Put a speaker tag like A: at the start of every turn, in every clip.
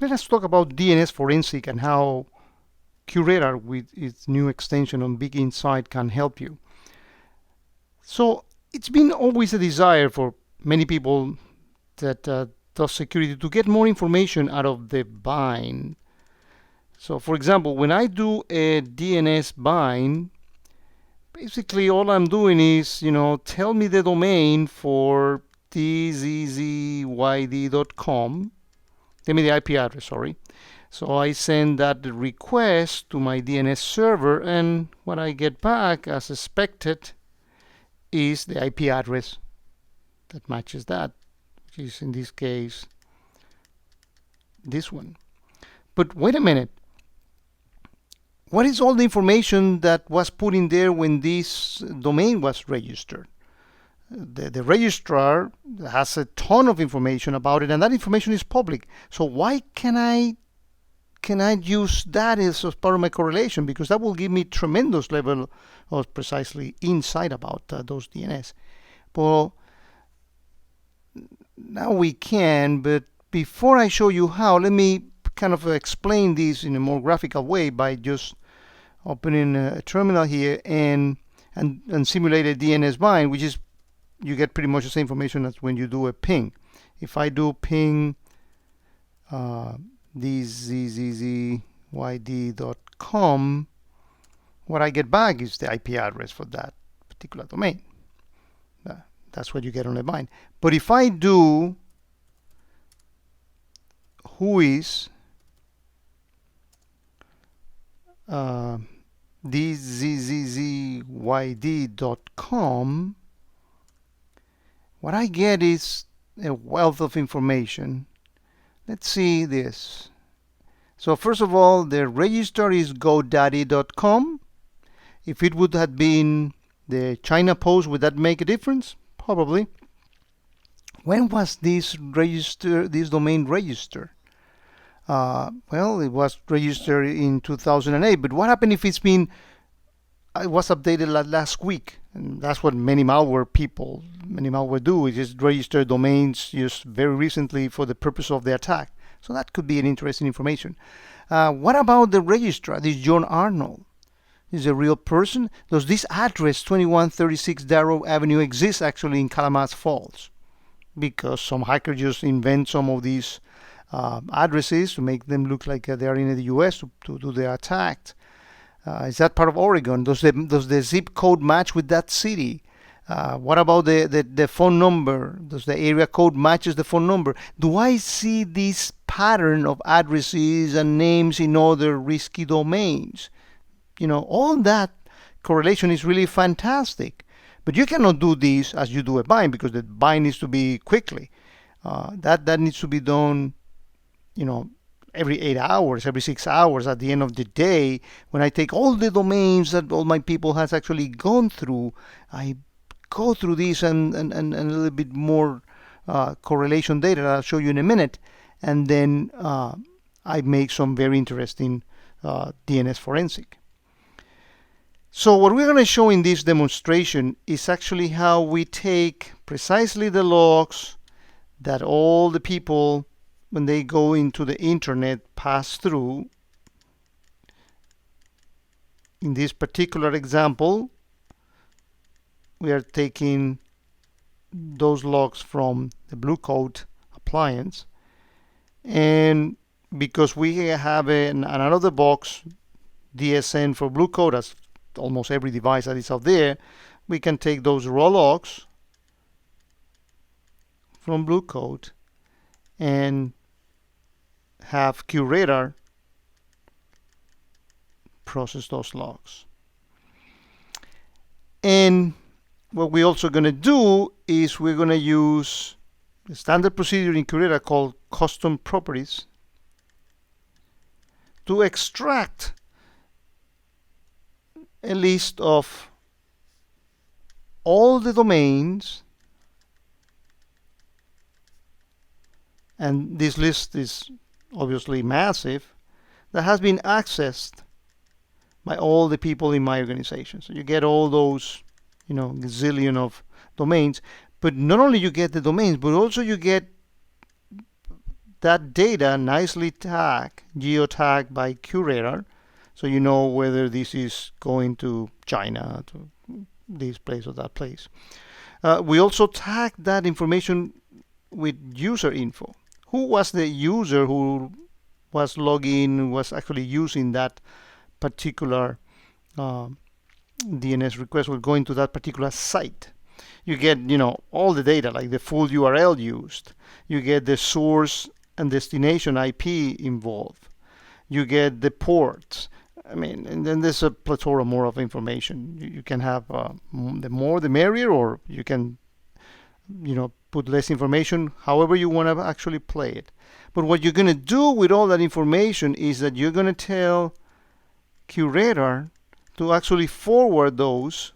A: let us talk about DNS forensic and how QRadar with its new extension on Big Insight can help you. So it's been always a desire for many people that does security to get more information out of the bind. So for example, when I do a DNS bind, basically all I'm doing is, tell me the domain for tzzyd.com. Give me the IP address, sorry. So I send that request to my DNS server, and what I get back, as expected, is the IP address that matches that, which is in this case this one. But wait a minute. What is all the information that was put in there when this domain was registered? The registrar has a ton of information about it, and that information is public. So why can I use that as part of my correlation? Because that will give me tremendous level of precisely insight about those DNS. Well, now we can, but before I show you how, let me kind of explain this in a more graphical way by just opening a terminal here and simulate a DNS bind, which is, you get pretty much the same information as when you do a ping. If I do ping tzzyd.com, what I get back is the IP address for that particular domain. That's what you get on a bind. But if I do whois tzzyd.com, what I get is a wealth of information. Let's see this. So first of all, the register is godaddy.com. If it would have been the China Post, would that make a difference? Probably. When was this domain registered? Well, it was registered in 2008. But what happened if it was updated last week? And that's what many malware do, is just register domains just very recently for the purpose of the attack. So that could be an interesting information. What about the registrar, this John Arnold? Is a real person? Does this address, 2136 Darrow Avenue, exist actually in Kalamazoo Falls? Because some hacker just invent some of these addresses to make them look like they are in the US to do the attack. Is that part of Oregon? Does the zip code match with that city? What about the phone number? Does the area code matches the phone number? Do I see this pattern of addresses and names in other risky domains? All that correlation is really fantastic. But you cannot do this as you do a bind, because the bind needs to be quickly. That needs to be done, every 8 hours, every 6 hours at the end of the day. When I take all the domains that all my people has actually gone through, I go through this and a little bit more correlation data that I'll show you in a minute. And then I make some very interesting DNS forensic. So what we're going to show in this demonstration is actually how we take precisely the logs that all the people, when they go into the internet, pass through. In this particular example, we are taking those logs from the Blue Coat appliance, and because we have an out-of-the-box DSN for Blue Coat, as almost every device that is out there, we can take those raw logs from Blue Coat and have QRadar process those logs. And what we're also going to do is we're going to use the standard procedure in QRadar called custom properties to extract a list of all the domains, and this list is obviously massive, that has been accessed by all the people in my organization. So you get all those, gazillion of domains, but not only you get the domains, but also you get that data nicely geotagged by QRadar, so you know whether this is going to China, to this place or that place. We also tag that information with user info. Who was the user who was logging, was actually using that particular DNS request, was going to that particular site. You get, all the data, like the full URL used. You get the source and destination IP involved. You get the ports. I mean, and then there's a plethora more of information. You can have the more the merrier, or you can, put less information, however you want to actually play it. But what you're going to do with all that information is that you're going to tell QRadar to actually forward those.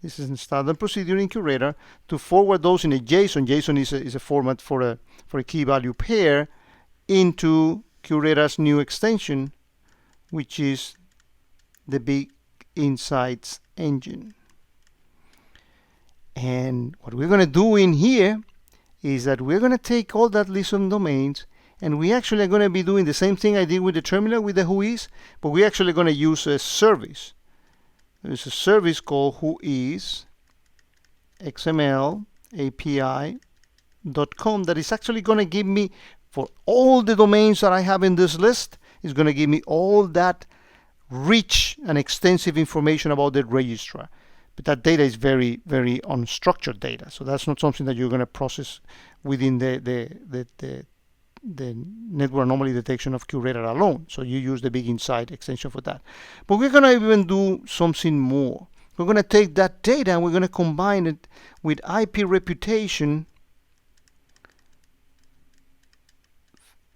A: This is a standard procedure in QRadar to forward those in a JSON. JSON is a format for a key value pair into QRadar's new extension, which is the Big Insights engine. And what we're going to do in here is that we're going to take all that list of domains, and we actually are going to be doing the same thing I did with the terminal with the whois, but we're actually going to use a service. There's a service called whois XML API.com that is actually going to give me, for all the domains that I have in this list, is going to give me all that rich and extensive information about the registrar. But that data is very, very unstructured data, so that's not something that you're going to process within the network anomaly detection of QRadar alone. So you use the Big Insight extension for that. But we're going to even do something more. We're going to take that data and we're going to combine it with IP reputation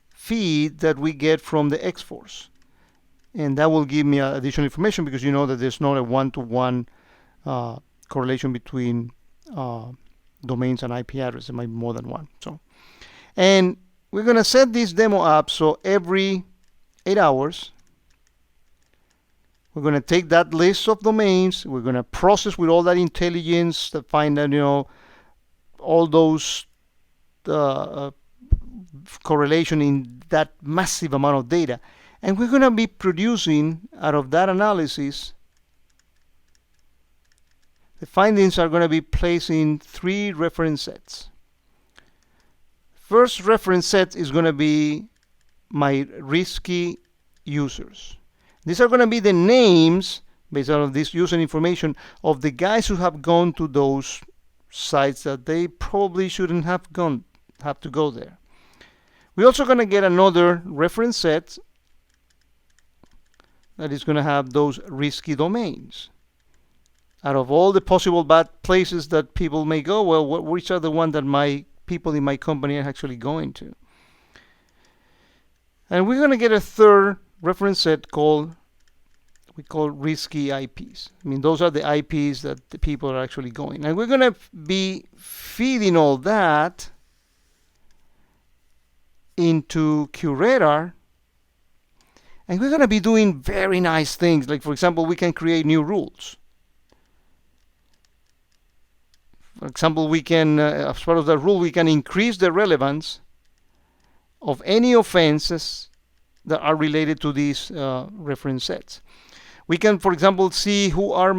A: feed that we get from the X-Force. And that will give me additional information, because you know that there's not a one-to-one correlation between domains and IP address. There might be more than one. And we're going to set this demo up so every 8 hours we're going to take that list of domains, we're going to process with all that intelligence to find that, all those correlation in that massive amount of data, and we're going to be producing out of that analysis. The findings are going to be placed in 3 reference sets. First reference set is going to be my risky users. These are going to be the names, based on this user information, of the guys who have gone to those sites that they probably shouldn't have to go there. We're also going to get another reference set that is going to have those risky domains. Out of all the possible bad places that people may go, well, which are the ones that my people in my company are actually going to? And we're going to get a third reference set we call risky IPs. I mean, those are the IPs that the people are actually going. And we're going to be feeding all that into QRadar. And we're going to be doing very nice things. Like, for example, we can create new rules. For example, we can, as part of the rule, we can increase the relevance of any offenses that are related to these reference sets. We can, for example, see who are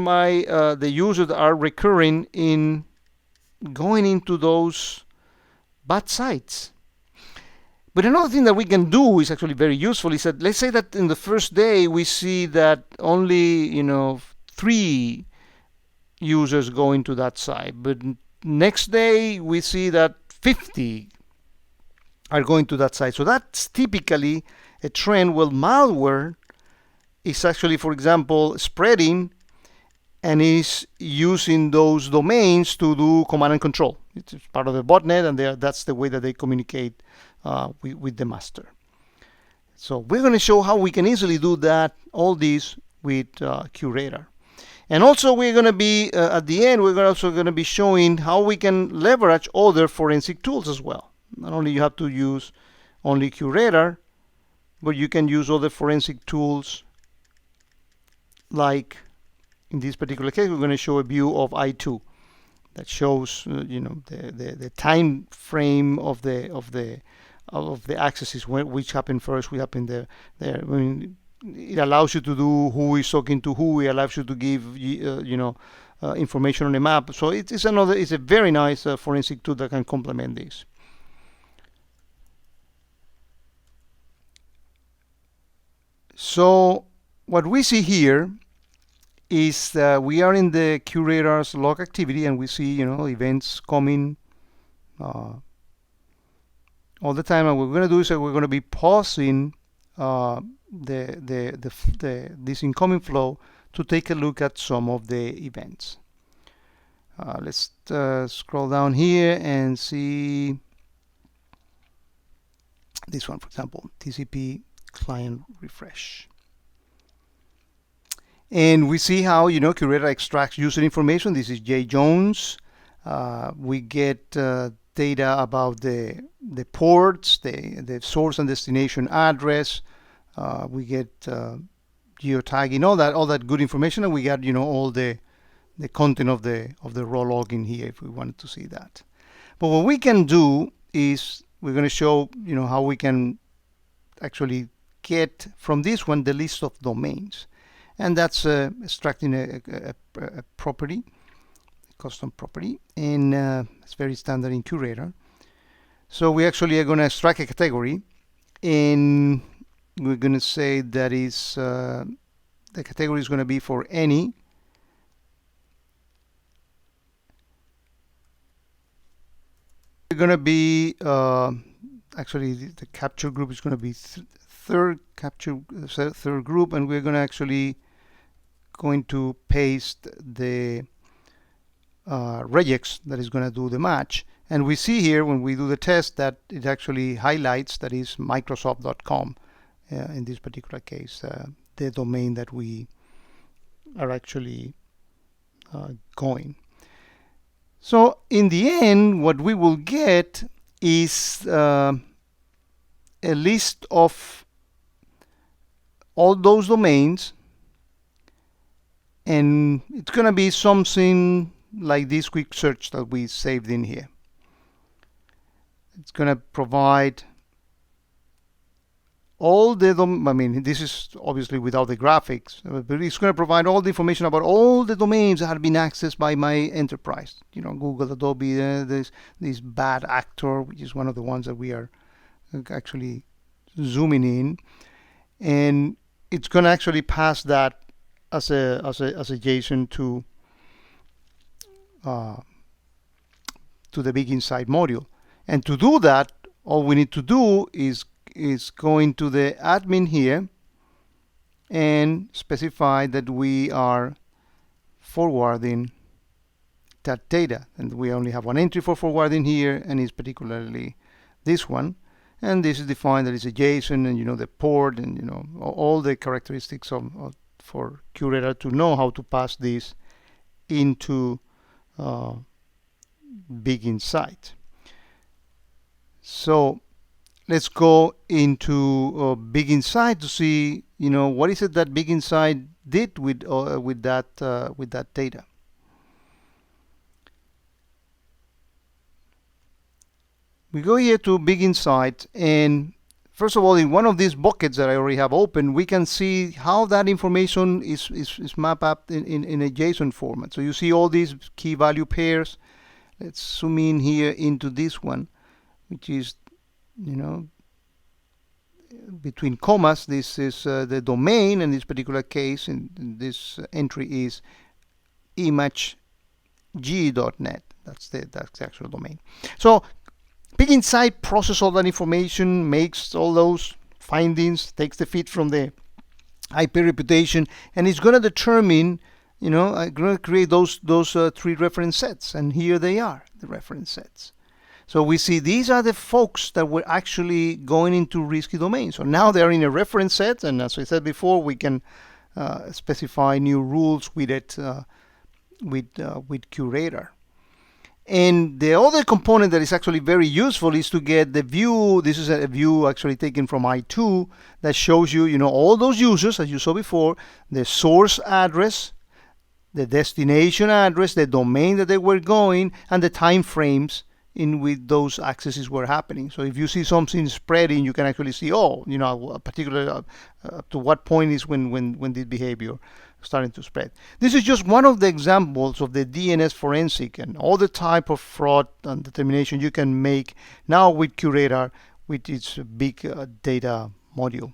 A: the users that are recurring in going into those bad sites. But another thing that we can do is actually very useful, is that let's say that in the first day we see that only 3 users go into that site, but next day we see that 50 are going to that site. So that's typically a trend where malware is actually, for example, spreading and is using those domains to do command and control. It's part of the botnet, and that's the way that they communicate with the master. So we're going to show how we can easily do that, all this with QRadar. And also we're going to be, at the end, we're also going to be showing how we can leverage other forensic tools as well. Not only you have to use only QRadar, but you can use other forensic tools, like in this particular case, we're going to show a view of I2 that shows the time frame of the of the accesses, which happened first, which happened there. I mean, it allows you to do who is talking to who. It allows you to give information on the map. So it's a very nice forensic tool that can complement this. So what we see here is we are in the QRadar's log activity, and we see events coming all the time. And what we're going to do is that we're going to be pausing this incoming flow to take a look at some of the events. Let's scroll down here and see this one, for example, TCP client refresh. And we see how QRadar extracts user information. This is Jay Jones. We get data about the ports, the source and destination address. We get geotagging, all that good information, and we got all the content of the raw login here if we wanted to see that. But what we can do is we're going to show how we can actually get from this one the list of domains, and that's extracting a property, a custom property, and it's very standard in QRadar. So we actually are going to extract a category, and we're going to say that is the category is going to be for any going to be actually the capture group is going to be third group, and we're going to actually paste the regex that is going to do the match. And we see here when we do the test that it actually highlights that is Microsoft.com in this particular case, the domain that we are actually going. So in the end, what we will get is a list of all those domains, and it's going to be something like this quick search that we saved in here. It's going to provide all the this is obviously without the graphics, but it's going to provide all the information about all the domains that have been accessed by my enterprise. Google, Adobe, this bad actor, which is one of the ones that we are actually zooming in, and it's going to actually pass that as a JSON to the Big Insight module. And to do that, all we need to do is go into the admin here and specify that we are forwarding that data, and we only have one entry for forwarding here, and it's particularly this one, and this is defined that it's a JSON, and the port, and all the characteristics for QRadar to know how to pass this into Big Insight. So let's go into Big Insight to see what is it that Big Insight did with that data. We go here to Big Insight, and first of all, in one of these buckets that I already have open, we can see how that information is mapped up in a JSON format. So you see all these key value pairs. Let's zoom in here into this one, which is between commas. This is the domain in this particular case, and this entry is imageg.net. That's the actual domain. So Big Insight processes all that information, makes all those findings, takes the feed from the IP reputation, and it's going to determine, I'm going to create those three reference sets, and here they are, the reference sets. So we see these are the folks that were actually going into risky domains. So now they're in a reference set, and as I said before, we can specify new rules with it with QRadar. And the other component that is actually very useful is to get the view. This is a view actually taken from I2 that shows you, all those users, as you saw before, the source address, the destination address, the domain that they were going, and the time frames in which those accesses were happening. So if you see something spreading, you can actually see, oh, a particular to what point is when this behavior starting to spread. This is just one of the examples of the DNS forensic and all the type of fraud and determination you can make now with QRadar with its big data module.